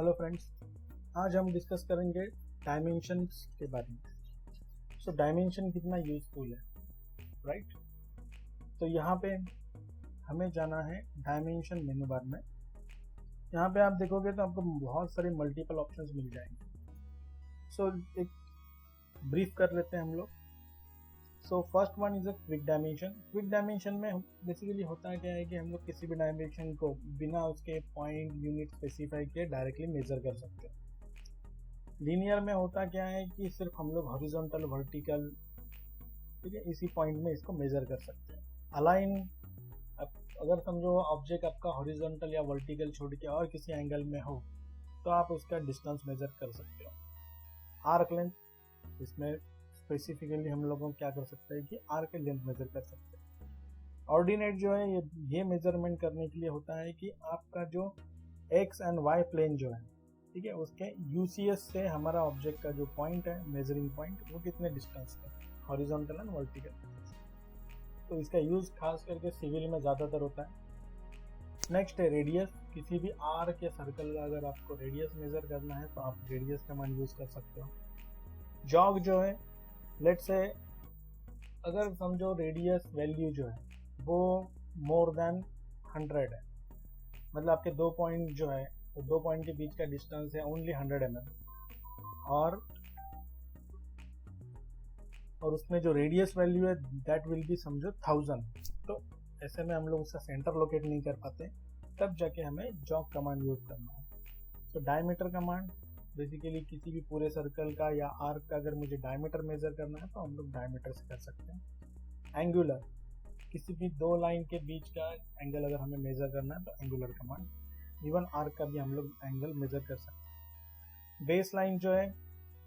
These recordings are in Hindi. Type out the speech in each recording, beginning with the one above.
हेलो फ्रेंड्स, आज हम डिस्कस करेंगे डायमेंशंस के बारे में। सो डायमेंशन कितना यूजफुल है, राइट? तो यहाँ पे हमें जाना है डायमेंशन मेनू बार में। यहाँ पे आप देखोगे तो आपको बहुत सारे मल्टीपल ऑप्शंस मिल जाएंगे। सो एक ब्रीफ कर लेते हैं हम लोग। So first one is a quick dimension. Quick dimension में बेसिकली होता क्या है कि हम लोग किसी भी डायमेंशन को बिना उसके पॉइंट यूनिट स्पेसिफाई किए डायरेक्टली मेजर कर सकते हैं। लीनियर में होता क्या है कि सिर्फ हम लोग हॉरिजॉन्टल वर्टिकल, ठीक है, इसी पॉइंट में इसको मेजर कर सकते हैं। अलाइन, अगर समझो ऑब्जेक्ट आपका हॉरिजॉन्टल या वर्टिकल छोड़ के और किसी एंगल में हो तो आप उसका डिस्टेंस मेजर कर सकते हो। आर्क लेंथ, इसमें स्पेसिफिकली हम लोगों क्या कर सकते हैं कि आर्क लेंथ मेजर कर सकते हैं। ऑर्डिनेट जो है ये मेजरमेंट करने के लिए होता है कि आपका जो एक्स एंड वाई प्लेन जो है, ठीक है, उसके यूसीएस से हमारा ऑब्जेक्ट का जो पॉइंट है, मेजरिंग पॉइंट, वो कितने डिस्टेंस पे, हॉरिजॉन्टल एंड वर्टिकल। तो इसका यूज खास करके सिविल में ज्यादातर होता है। नेक्स्ट है रेडियस। किसी भी आर्क या सर्कल का अगर आपको रेडियस मेजर करना है तो आप रेडियस कमांड यूज कर सकते हो। जॉग जो है, लेट्स से अगर समझो रेडियस वैल्यू जो है वो मोर देन 100 है, मतलब आपके दो पॉइंट जो है तो दो पॉइंट के बीच का डिस्टेंस है ओनली 100 mm, और उसमें जो रेडियस वैल्यू है दैट विल बी समझो 1000। तो ऐसे में हम लोग उसका सेंटर लोकेट नहीं कर पाते, तब जाके हमें जॉग कमांड यूज करना है। तो डायमीटर कमांड, बेसिकली किसी भी पूरे सर्कल का या आर्क का अगर मुझे डायमीटर मेजर करना है तो हम लोग डायमीटर से कर सकते हैं। एंगुलर, किसी भी दो लाइन के बीच का एंगल अगर हमें मेजर करना है तो एंगुलर कमांड। इवन आर्क का भी हम लोग एंगल मेजर कर सकते हैं। बेस लाइन जो है,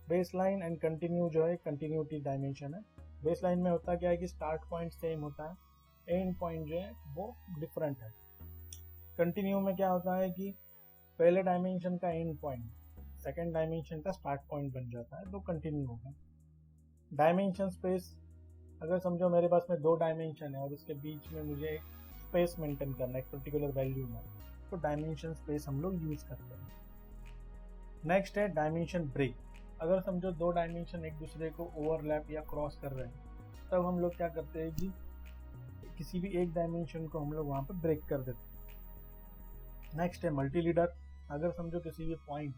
बेस लाइन एंड कंटिन्यू जो है कंटिन्यूटी डायमेंशन है। बेस लाइन में होता क्या है कि स्टार्ट पॉइंट सेम होता है, एंड पॉइंट जो है वो डिफरेंट है। कंटिन्यू में क्या होता है कि पहले डायमेंशन का एंड पॉइंट सेकेंड डायमेंशन का स्टार्ट पॉइंट बन जाता है, तो कंटिन्यू होगा। डायमेंशन स्पेस, अगर समझो मेरे पास में दो डायमेंशन है और उसके बीच में मुझे स्पेस मेंटेन करना है एक पर्टिकुलर वैल्यू में, तो डायमेंशन स्पेस हम लोग यूज करते हैं। नेक्स्ट है डायमेंशन ब्रेक। अगर समझो दो डायमेंशन एक दूसरे को ओवरलैप या क्रॉस कर रहे हैं, तब हम लोग क्या करते हैं कि किसी भी एक डायमेंशन को हम लोग वहां पर ब्रेक कर देते हैं। नेक्स्ट है मल्टी लीडर। अगर समझो किसी भी पॉइंट,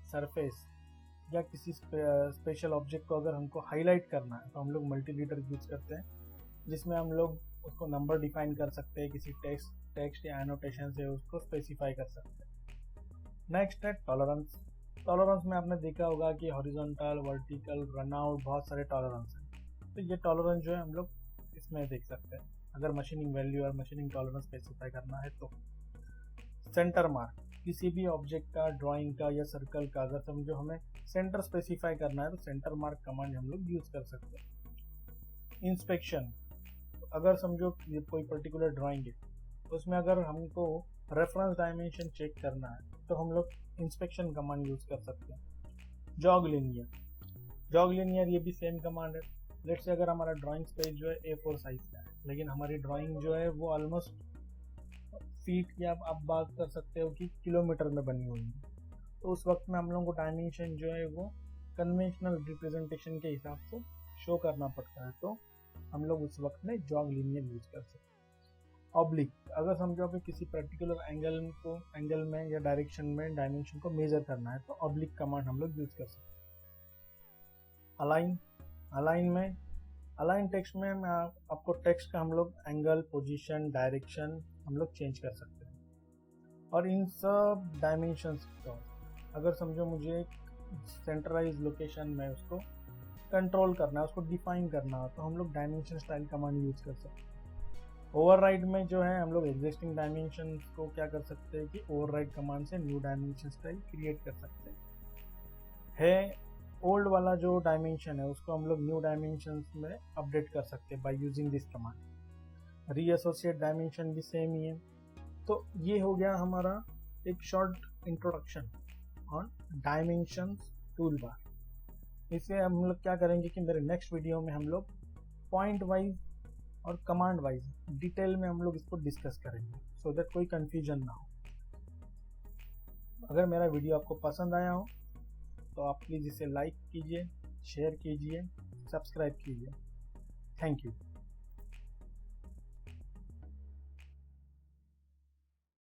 सरफेस या किसी स्पेशल ऑब्जेक्ट को अगर हमको हाईलाइट करना है तो हम लोग मल्टी लीडर यूज करते हैं, जिसमें हम लोग उसको नंबर डिफाइन कर सकते हैं, किसी टेक्स्ट या एनोटेशन से उसको स्पेसिफाई कर सकते हैं। नेक्स्ट है टॉलरेंस। टॉलरेंस में आपने देखा होगा कि हॉरिजॉन्टल, वर्टिकल, रनआउट, बहुत सारे टॉलरेंस हैं। तो ये टॉलरेंस जो है हम लोग इसमें देख सकते हैं अगर मशीनिंग वैल्यू और मशीनिंग टॉलरेंस स्पेसिफाई करना है तो। सेंटर मार्क, किसी भी ऑब्जेक्ट का, ड्राइंग का या सर्कल का अगर समझो हमें सेंटर स्पेसिफाई करना है तो सेंटर मार्क कमांड हम लोग यूज कर सकते हैं। इंस्पेक्शन, अगर समझो ये कोई पर्टिकुलर ड्राइंग है तो उसमें अगर हमको रेफरेंस डायमेंशन चेक करना है तो हम लोग इंस्पेक्शन कमांड यूज कर सकते हैं। जॉग लीनियर, जॉग लीनियर ये भी सेम कमांड है। लेट्स से अगर हमारा ड्राइंग पेज जो है A4 साइज का है, लेकिन हमारी ड्राइंग जो है वो ऑलमोस्ट फीट या आप बात कर सकते हो कि किलोमीटर में बनी हुई है, तो उस वक्त में हम लोगों को डायमेंशन जो है वो कन्वेंशनल रिप्रेजेंटेशन के हिसाब से शो करना पड़ता है, तो हम लोग उस वक्त में जॉग लीनियर यूज कर सकते हैं। ऑब्लिक, अगर समझो कि किसी पर्टिकुलर एंगल में या डायरेक्शन में डायमेंशन को मेजर करना है तो ऑब्लिक कमांड हम लोग यूज कर सकते हैं। अलाइन, अलाइन टेक्स्ट में आपको टेक्स्ट का हम लोग एंगल, पोजीशन, डायरेक्शन हम लोग चेंज कर सकते हैं। और इन सब डायमेंशंस को अगर समझो मुझे सेंट्रलाइज लोकेशन में उसको कंट्रोल करना है, उसको डिफाइन करना है, तो हम लोग डायमेंशन स्टाइल कमांड यूज कर सकते हैं। ओवरराइड में जो है हम लोग एग्जिस्टिंग डायमेंशन को क्या कर सकते हैं कि ओवरराइड कमांड से न्यू डायमेंशन स्टाइल क्रिएट कर सकते हैं। ओल्ड वाला जो डायमेंशन है उसको हम लोग न्यू डायमेंशन में अपडेट कर सकते हैं by using this command. Reassociate dimension भी सेम ही है। तो ये हो गया हमारा एक short introduction on dimensions tool bar. इसे हम लोग क्या करेंगे कि मेरे नेक्स्ट वीडियो में हम लोग पॉइंट वाइज और कमांड वाइज डिटेल में हम लोग इसको डिस्कस करेंगे, सो दैट कोई कंफ्यूजन ना हो। अगर मेरा वीडियो आपको पसंद आया हो तो आप प्लीज़ इसे लाइक कीजिए, शेयर कीजिए, सब्सक्राइब कीजिए। Thank you.